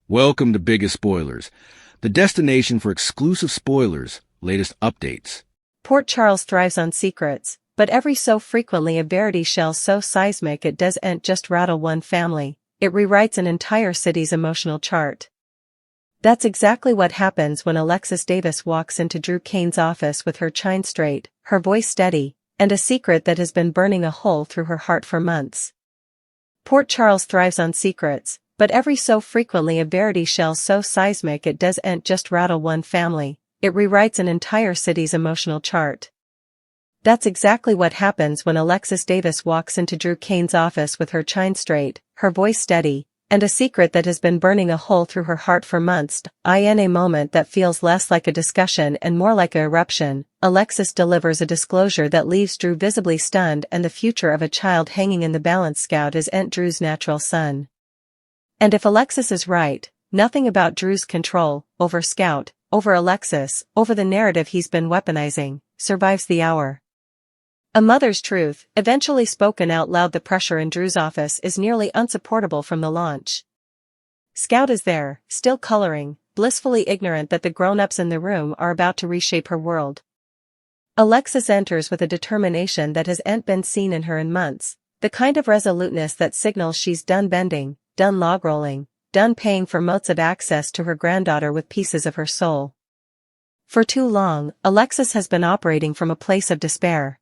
Welcome to Biggest Spoilars, the destination for exclusive spoilers, latest updates. Port Charles thrives on secrets, but every so frequently a verity shell so seismic it doesn't just rattle one family, it rewrites an entire city's emotional chart. That's exactly what happens when Alexis Davis walks into Drew Kane's office with her chin straight, her voice steady, and a secret that has been burning a hole through her heart for months. Port Charles thrives on secrets, but every so frequently a verity shell so seismic it doesn't just rattle one family, it rewrites an entire city's emotional chart. That's exactly what happens when Alexis Davis walks into Drew Kane's office with her chin straight, her voice steady, and a secret that has been burning a hole through her heart for months. In a moment that feels less like a discussion and more like an eruption, Alexis delivers a disclosure that leaves Drew visibly stunned, and the future of a child hanging in the balance. Scout isn't Drew's natural son. And if Alexis is right, nothing about Drew's control over Scout, over Alexis, over the narrative he's been weaponizing, survives the hour. A mother's truth, eventually spoken out loud. The pressure in Drew's office is nearly unsupportable from the launch. Scout is there, still coloring, blissfully ignorant that the grown-ups in the room are about to reshape her world. Alexis enters with a determination that hasn't been seen in her in months, the kind of resoluteness that signals she's done bending, done logrolling, done paying for motes of access to her granddaughter with pieces of her soul. For too long, Alexis has been operating from a place of despair.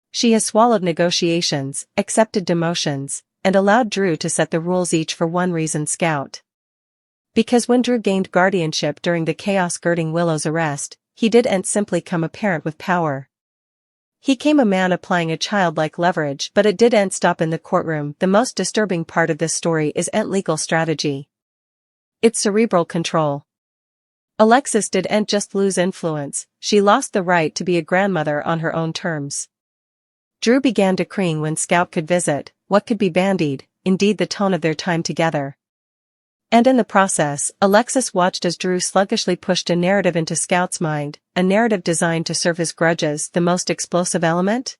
She has swallowed negotiations, accepted demotions, and allowed Drew to set the rules, each for one reason: Scout. Because when Drew gained guardianship during the chaos girding Willow's arrest, he didn't simply come a parent with power. He came a man applying a childlike leverage, but it didn't stop in the courtroom. The most disturbing part of this story isn't legal strategy. It's cerebral control. Alexis didn't just lose influence, she lost the right to be a grandmother on her own terms. Drew began decreeing when Scout could visit, what could be bandied, indeed the tone of their time together. And in the process, Alexis watched as Drew sluggishly pushed a narrative into Scout's mind, a narrative designed to serve his grudges, the most explosive element.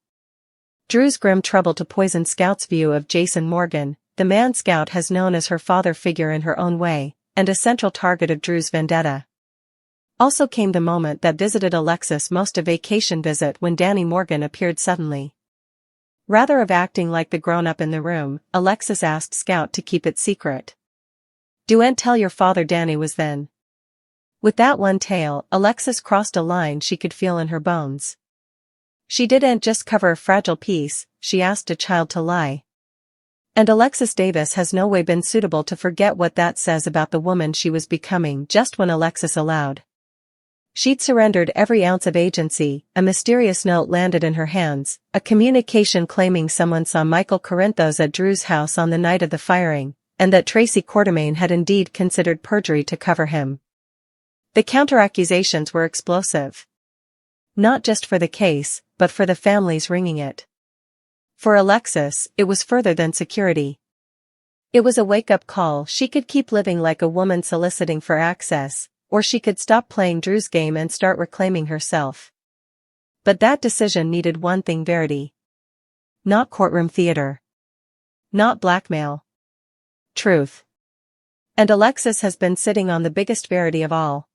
Drew's grim trouble to poison Scout's view of Jason Morgan, the man Scout has known as her father figure in her own way, and a central target of Drew's vendetta. Also came the moment that visited Alexis most, a vacation visit when Danny Morgan appeared suddenly. Rather of acting like the grown-up in the room, Alexis asked Scout to keep it secret. "Don't tell your father," Danny was then. With that one tale, Alexis crossed a line she could feel in her bones. She didn't just cover a fragile piece, she asked a child to lie. And Alexis Davis has no way been suitable to forget what that says about the woman she was becoming. Just when Alexis allowed she'd surrendered every ounce of agency, a mysterious note landed in her hands, a communication claiming someone saw Michael Corinthos at Drew's house on the night of the firing, and that Tracy Quartermain had indeed considered perjury to cover him. The counter-accusations were explosive. Not just for the case, but for the families ringing it. For Alexis, it was further than security. It was a wake-up call. She could keep living like a woman soliciting for access, or she could stop playing Drew's game and start reclaiming herself. But that decision needed one thing: verity. Not courtroom theater. Not blackmail. Truth. And Alexis has been sitting on the biggest verity of all.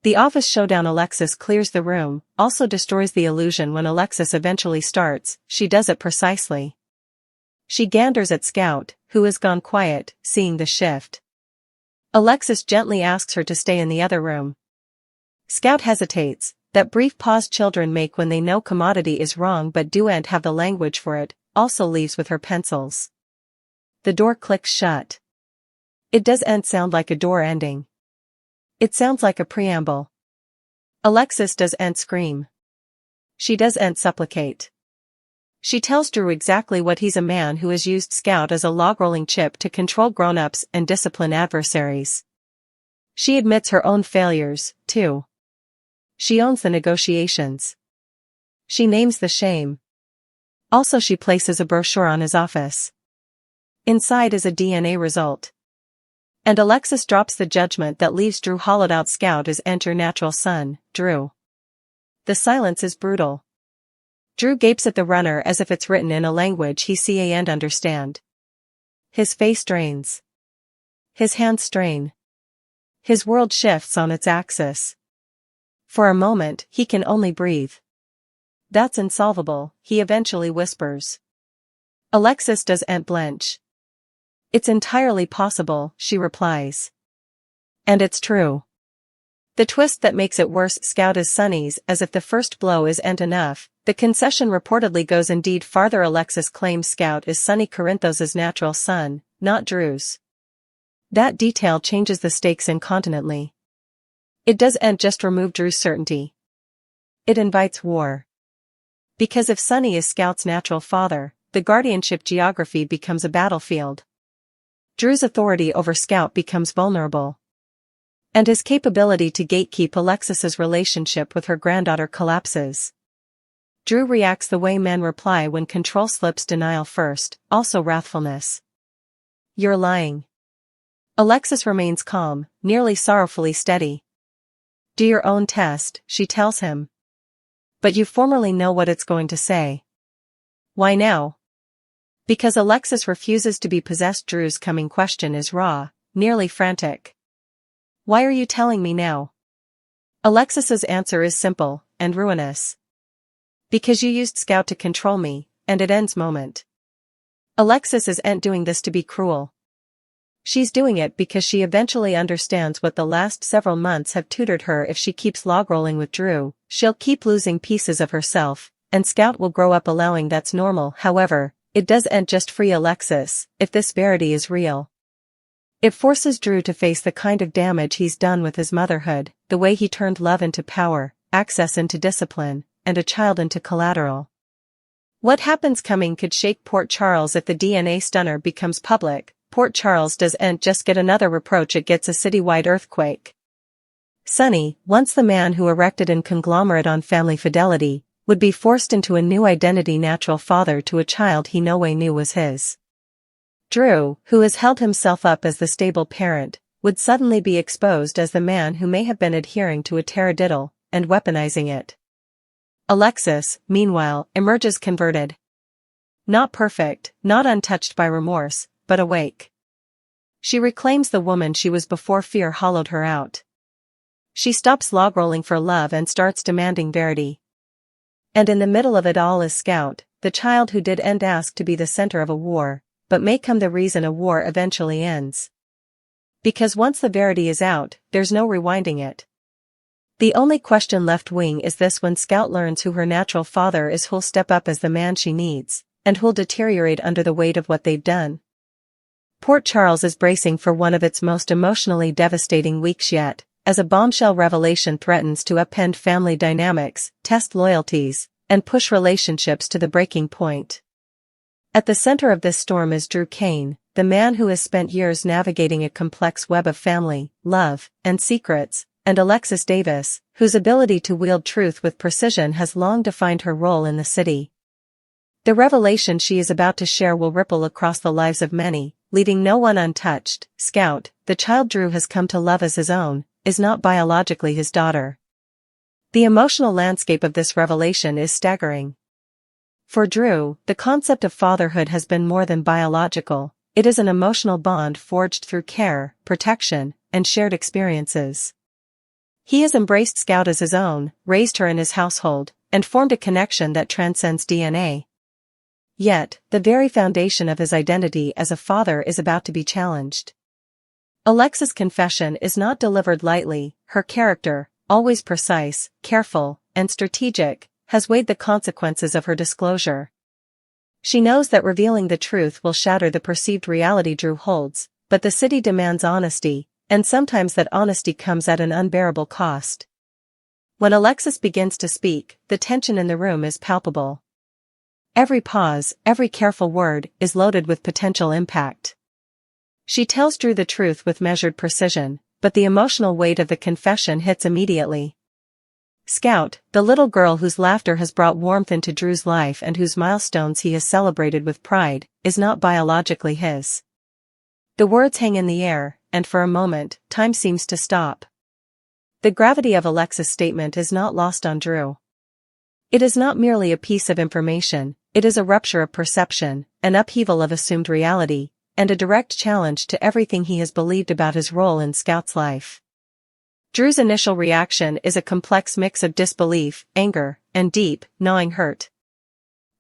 The office showdown. Alexis clears the room, also destroys the illusion. When Alexis eventually starts, she does it precisely. She ganders at Scout, who has gone quiet, seeing the shift. Alexis gently asks her to stay in the other room. Scout hesitates, that brief pause children make when they know commodity is wrong but don't have the language for it, also leaves with her pencils. The door clicks shut. It doesn't sound like a door ending. It sounds like a preamble. Alexis doesn't scream. She doesn't supplicate. She tells Drew exactly what he's: a man who has used Scout as a log-rolling chip to control grown-ups and discipline adversaries. She admits her own failures, too. She owns the negotiations. She names the shame. Also, she places a brochure on his office. Inside is a DNA result. And Alexis drops the judgment that leaves Drew hollowed out. "Scout isn't your natural son, Drew." The silence is brutal. Drew gapes at the runner as if it's written in a language he can't understand. His face drains. His hands strain. His world shifts on its axis. For a moment, he can only breathe. That's insolvable, he eventually whispers. Alexis doesn't blench. It's entirely possible, she replies. And it's true. The twist that makes it worse, Scout is Sunny's, as if the first blow isn't enough. The concession reportedly goes indeed farther. Alexis claims Scout is Sunny Corinthos' natural son, not Drew's. That detail changes the stakes incontinently. It doesn't just remove Drew's certainty. It invites war. Because if Sunny is Scout's natural father, the guardianship geography becomes a battlefield. Drew's authority over Scout becomes vulnerable. And his capability to gatekeep Alexis's relationship with her granddaughter collapses. Drew reacts the way men reply when control slips: denial first, also wrathfulness. You're lying. Alexis remains calm, nearly sorrowfully steady. Do your own test, she tells him. But you formerly know what it's going to say. Why now? Because Alexis refuses to be possessed. Drew's coming question is raw, nearly frantic. Why are you telling me now? Alexis's answer is simple, and ruinous. Because you used Scout to control me, and it ends moment. Alexis isn't doing this to be cruel. She's doing it because she eventually understands what the last several months have tutored her. If she keeps logrolling with Drew, she'll keep losing pieces of herself, and Scout will grow up allowing that's normal. However, it doesn't just free Alexis. If this verity is real, it forces Drew to face the kind of damage he's done with his motherhood, the way he turned love into power, access into discipline, and a child into collateral. What happens coming could shake Port Charles if the DNA stunner becomes public. Port Charles doesn't just get another reproach, it gets a citywide earthquake. Sunny, once the man who erected an conglomerate on family fidelity, would be forced into a new identity: natural father to a child he no way knew was his. Drew, who has held himself up as the stable parent, would suddenly be exposed as the man who may have been adhering to a taradiddle, and weaponizing it. Alexis, meanwhile, emerges converted. Not perfect, not untouched by remorse, but awake. She reclaims the woman she was before fear hollowed her out. She stops logrolling for love and starts demanding verity. And in the middle of it all is Scout, the child who didn't ask to be the center of a war, but may come the reason a war eventually ends. Because once the verity is out, there's no rewinding it. The only question left: wing is this? When Scout learns who her natural father is, who'll step up as the man she needs, and who'll deteriorate under the weight of what they've done? Port Charles is bracing for one of its most emotionally devastating weeks yet, as a bombshell revelation threatens to upend family dynamics, test loyalties, and push relationships to the breaking point. At the center of this storm is Drew Kane, the man who has spent years navigating a complex web of family, love, and secrets, and Alexis Davis, whose ability to wield truth with precision has long defined her role in the city. The revelation she is about to share will ripple across the lives of many, leaving no one untouched. Scout, the child Drew has come to love as his own, is not biologically his daughter. The emotional landscape of this revelation is staggering. For Drew, the concept of fatherhood has been more than biological. It is an emotional bond forged through care, protection, and shared experiences. He has embraced Scout as his own, raised her in his household, and formed a connection that transcends DNA. Yet, the very foundation of his identity as a father is about to be challenged. Alexis' confession is not delivered lightly. Her character, always precise, careful, and strategic, has weighed the consequences of her disclosure. She knows that revealing the truth will shatter the perceived reality Drew holds, but the city demands honesty, and sometimes that honesty comes at an unbearable cost. When Alexis begins to speak, the tension in the room is palpable. Every pause, every careful word, is loaded with potential impact. She tells Drew the truth with measured precision, but the emotional weight of the confession hits immediately. Scout, the little girl whose laughter has brought warmth into Drew's life and whose milestones he has celebrated with pride, is not biologically his. The words hang in the air, and for a moment, time seems to stop. The gravity of Alexis' statement is not lost on Drew. It is not merely a piece of information, it is a rupture of perception, an upheaval of assumed reality, and a direct challenge to everything he has believed about his role in Scout's life. Drew's initial reaction is a complex mix of disbelief, anger, and deep, gnawing hurt.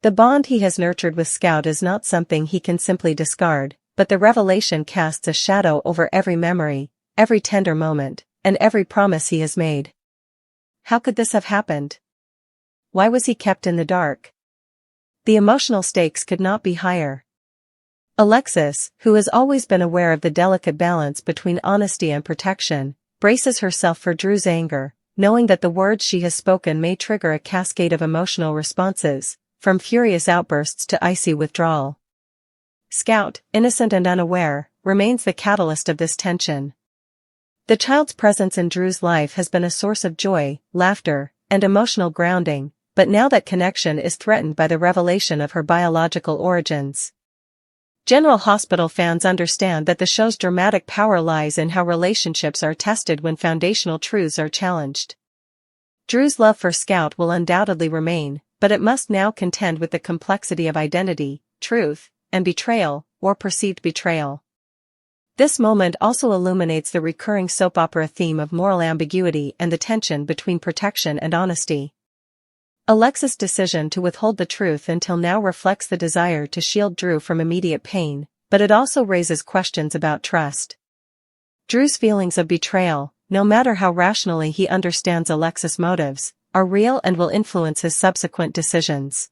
The bond he has nurtured with Scout is not something he can simply discard, but the revelation casts a shadow over every memory, every tender moment, and every promise he has made. How could this have happened? Why was he kept in the dark? The emotional stakes could not be higher. Alexis, who has always been aware of the delicate balance between honesty and protection, braces herself for Drew's anger, knowing that the words she has spoken may trigger a cascade of emotional responses, from furious outbursts to icy withdrawal. Scout, innocent and unaware, remains the catalyst of this tension. The child's presence in Drew's life has been a source of joy, laughter, and emotional grounding, but now that connection is threatened by the revelation of her biological origins. General Hospital fans understand that the show's dramatic power lies in how relationships are tested when foundational truths are challenged. Drew's love for Scout will undoubtedly remain, but it must now contend with the complexity of identity, truth, and betrayal, or perceived betrayal. This moment also illuminates the recurring soap opera theme of moral ambiguity and the tension between protection and honesty. Alexis' decision to withhold the truth until now reflects the desire to shield Drew from immediate pain, but it also raises questions about trust. Drew's feelings of betrayal, no matter how rationally he understands Alexis' motives, are real and will influence his subsequent decisions.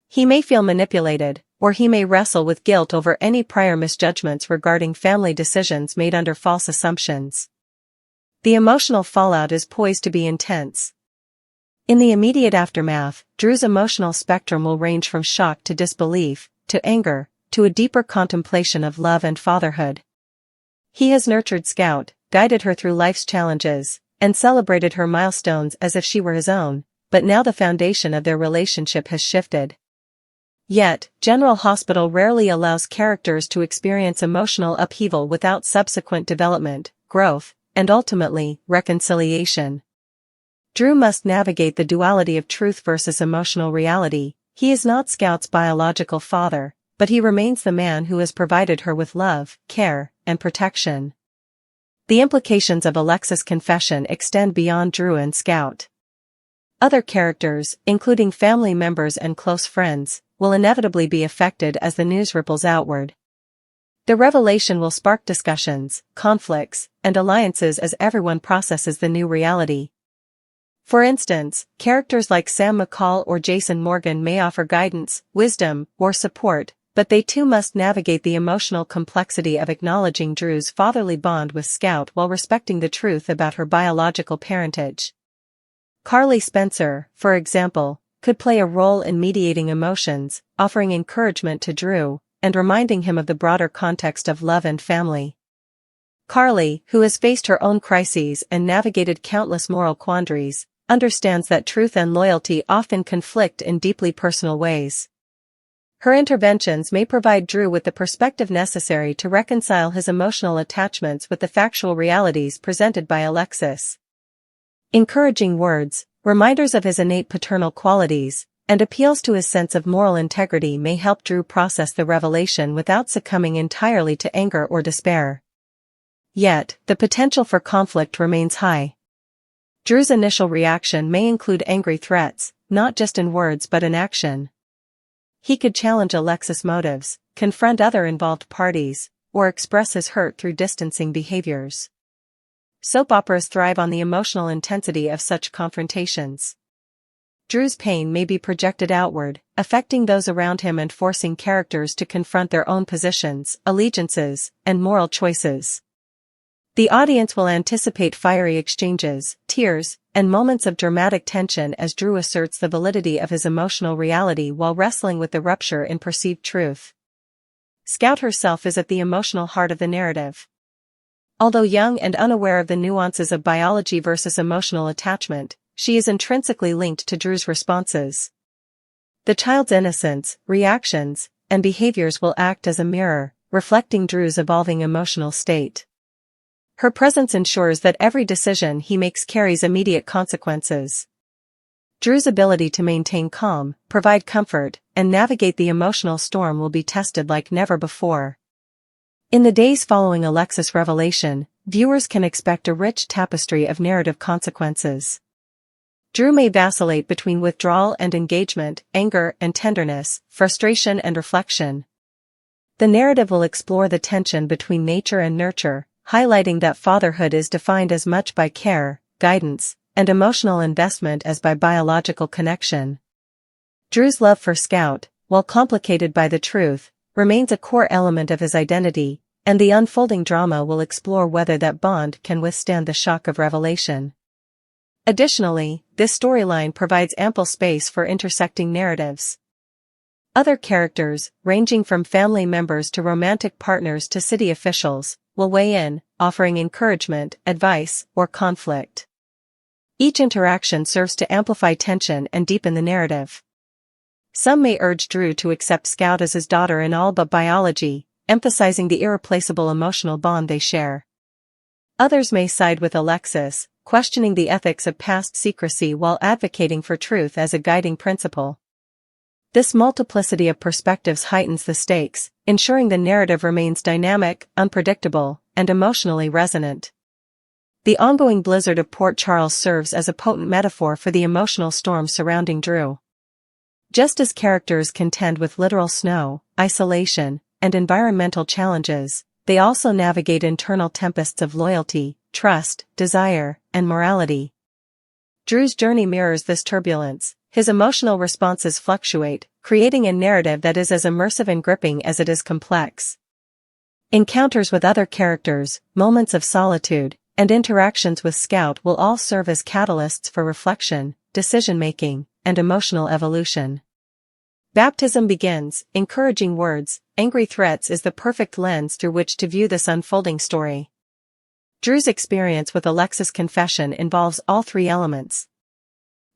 He may feel manipulated, or he may wrestle with guilt over any prior misjudgments regarding family decisions made under false assumptions. The emotional fallout is poised to be intense. In the immediate aftermath, Drew's emotional spectrum will range from shock to disbelief, to anger, to a deeper contemplation of love and fatherhood. He has nurtured Scout, guided her through life's challenges, and celebrated her milestones as if she were his own, but now the foundation of their relationship has shifted. Yet, General Hospital rarely allows characters to experience emotional upheaval without subsequent development, growth, and ultimately, reconciliation. Drew must navigate the duality of truth versus emotional reality. He is not Scout's biological father, but he remains the man who has provided her with love, care, and protection. The implications of Alexis' confession extend beyond Drew and Scout. Other characters, including family members and close friends, will inevitably be affected as the news ripples outward. The revelation will spark discussions, conflicts, and alliances as everyone processes the new reality. For instance, characters like Sam McCall or Jason Morgan may offer guidance, wisdom, or support, but they too must navigate the emotional complexity of acknowledging Drew's fatherly bond with Scout while respecting the truth about her biological parentage. Carly Spencer, for example, could play a role in mediating emotions, offering encouragement to Drew, and reminding him of the broader context of love and family. Carly, who has faced her own crises and navigated countless moral quandaries, understands that truth and loyalty often conflict in deeply personal ways. Her interventions may provide Drew with the perspective necessary to reconcile his emotional attachments with the factual realities presented by Alexis. Encouraging words, reminders of his innate paternal qualities, and appeals to his sense of moral integrity may help Drew process the revelation without succumbing entirely to anger or despair. Yet, the potential for conflict remains high. Drew's initial reaction may include angry threats, not just in words but in action. He could challenge Alexis' motives, confront other involved parties, or express his hurt through distancing behaviors. Soap operas thrive on the emotional intensity of such confrontations. Drew's pain may be projected outward, affecting those around him and forcing characters to confront their own positions, allegiances, and moral choices. The audience will anticipate fiery exchanges, tears, and moments of dramatic tension as Drew asserts the validity of his emotional reality while wrestling with the rupture in perceived truth. Scout herself is at the emotional heart of the narrative. Although young and unaware of the nuances of biology versus emotional attachment, she is intrinsically linked to Drew's responses. The child's innocence, reactions, and behaviors will act as a mirror, reflecting Drew's evolving emotional state. Her presence ensures that every decision he makes carries immediate consequences. Drew's ability to maintain calm, provide comfort, and navigate the emotional storm will be tested like never before. In the days following Alexis' revelation, viewers can expect a rich tapestry of narrative consequences. Drew may vacillate between withdrawal and engagement, anger and tenderness, frustration and reflection. The narrative will explore the tension between nature and nurture, highlighting that fatherhood is defined as much by care, guidance, and emotional investment as by biological connection. Drew's love for Scout, while complicated by the truth, remains a core element of his identity, and the unfolding drama will explore whether that bond can withstand the shock of revelation. Additionally, this storyline provides ample space for intersecting narratives. Other characters, ranging from family members to romantic partners to city officials, will weigh in, offering encouragement, advice, or conflict. Each interaction serves to amplify tension and deepen the narrative. Some may urge Drew to accept Scout as his daughter-in-law but biology, emphasizing the irreplaceable emotional bond they share. Others may side with Alexis, questioning the ethics of past secrecy while advocating for truth as a guiding principle. This multiplicity of perspectives heightens the stakes, ensuring the narrative remains dynamic, unpredictable, and emotionally resonant. The ongoing blizzard of Port Charles serves as a potent metaphor for the emotional storm surrounding Drew. Just as characters contend with literal snow, isolation, and environmental challenges, they also navigate internal tempests of loyalty, trust, desire, and morality. Drew's journey mirrors this turbulence. His emotional responses fluctuate, creating a narrative that is as immersive and gripping as it is complex. Encounters with other characters, moments of solitude, and interactions with Scout will all serve as catalysts for reflection, decision-making, and emotional evolution. Baptism begins, encouraging words, angry threats is the perfect lens through which to view this unfolding story. Drew's experience with Alexis' confession involves all three elements.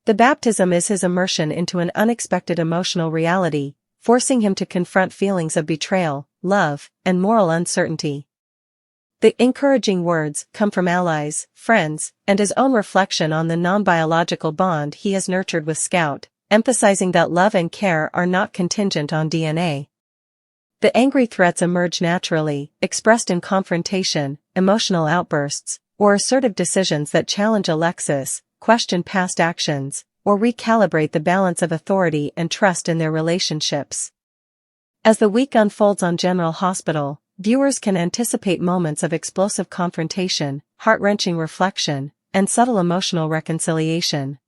The baptism is his immersion into an unexpected emotional reality, forcing him to confront feelings of betrayal, love, and moral uncertainty. The encouraging words come from allies, friends, and his own reflection on the non-biological bond he has nurtured with Scout, emphasizing that love and care are not contingent on DNA. The angry threats emerge naturally, expressed in confrontation, emotional outbursts, or assertive decisions that challenge Alexis, question past actions, or recalibrate the balance of authority and trust in their relationships. As the week unfolds on General Hospital, viewers can anticipate moments of explosive confrontation, heart-wrenching reflection, and subtle emotional reconciliation.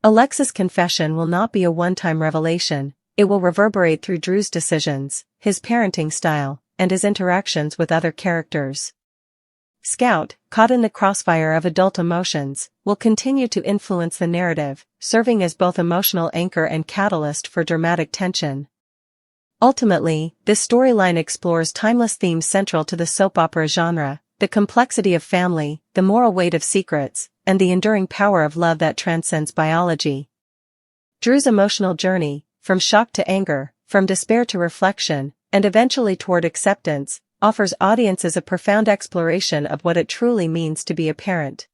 Alexis' confession will not be a one-time revelation, it will reverberate through Drew's decisions, his parenting style, and his interactions with other characters. Scout, caught in the crossfire of adult emotions, will continue to influence the narrative, serving as both emotional anchor and catalyst for dramatic tension. Ultimately, this storyline explores timeless themes central to the soap opera genre: the complexity of family, the moral weight of secrets, and the enduring power of love that transcends biology. Drew's emotional journey, from shock to anger, from despair to reflection, and eventually toward acceptance, offers audiences a profound exploration of what it truly means to be a parent.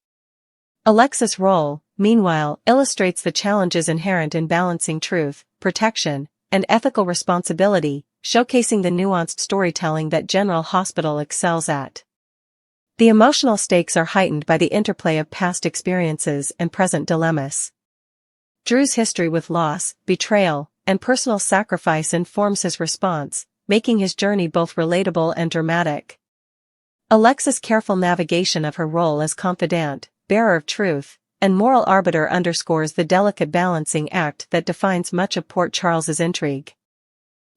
Alexis' role, meanwhile, illustrates the challenges inherent in balancing truth, protection, and ethical responsibility, showcasing the nuanced storytelling that General Hospital excels at. The emotional stakes are heightened by the interplay of past experiences and present dilemmas. Drew's history with loss, betrayal, and personal sacrifice informs his response, making his journey both relatable and dramatic. Alexis' careful navigation of her role as confidant, bearer of truth, and moral arbiter underscores the delicate balancing act that defines much of Port Charles's intrigue.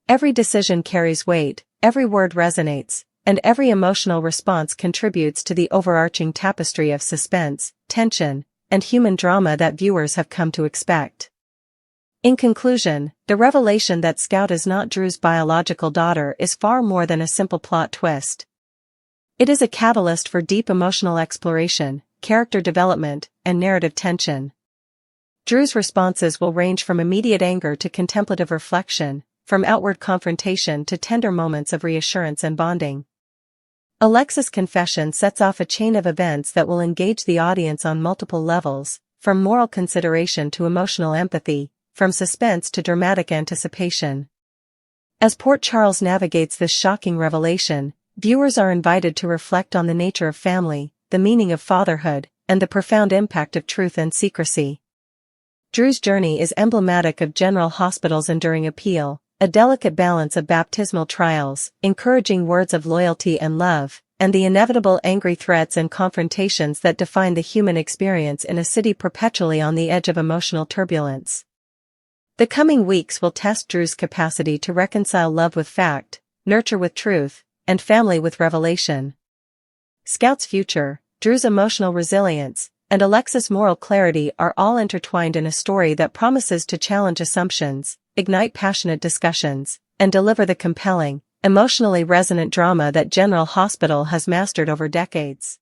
Every decision carries weight, every word resonates, and every emotional response contributes to the overarching tapestry of suspense, tension, and human drama that viewers have come to expect. In conclusion, the revelation that Scout is not Drew's biological daughter is far more than a simple plot twist. It is a catalyst for deep emotional exploration, character development, and narrative tension. Drew's responses will range from immediate anger to contemplative reflection, from outward confrontation to tender moments of reassurance and bonding. Alexis' confession sets off a chain of events that will engage the audience on multiple levels, from moral consideration to emotional empathy, from suspense to dramatic anticipation. As Port Charles navigates this shocking revelation, Viewers are invited to reflect on the nature of family, the meaning of fatherhood, and the profound impact of truth and secrecy. Drew's journey is emblematic of General Hospital's enduring appeal, a delicate balance of baptismal trials, encouraging words of loyalty and love, and the inevitable angry threats and confrontations that define the human experience in a city perpetually on the edge of emotional turbulence. The coming weeks will test Drew's capacity to reconcile love with fact, nurture with truth, and family with revelation. Scout's future, Drew's emotional resilience, and Alexis' moral clarity are all intertwined in a story that promises to challenge assumptions, ignite passionate discussions, and deliver the compelling, emotionally resonant drama that General Hospital has mastered over decades.